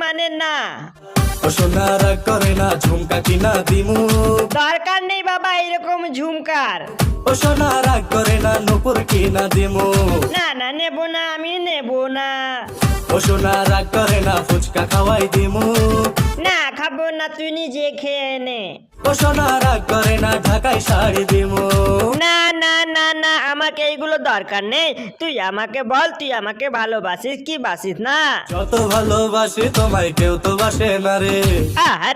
জানেন না। ও সোনা রাগ করে না, ঝুমকা কিনা দিমু। দরকার নেই বাবা এরকম ঝুমকার। ও সোনা রাগ করে না, নুপুর কিনা দিমু। না না নেব না, আমি নেব না। ও সোনা রাগ করে না, ফুচকা খাওয়াই দিমু। না খাবো না, তুই নিজে খেয়ে নে। ও সোনা রাগ করে না, ঢাকায় শাড়ি দিমু। না না না না, আমাকে এইগুলো দরকার নেই। তুই আমাকে বল, তুই আমাকে ভালোবাসিস কি বাসিস না? যত ভালোবাসি তোমায় কেউ তো বাসে না রে। আহা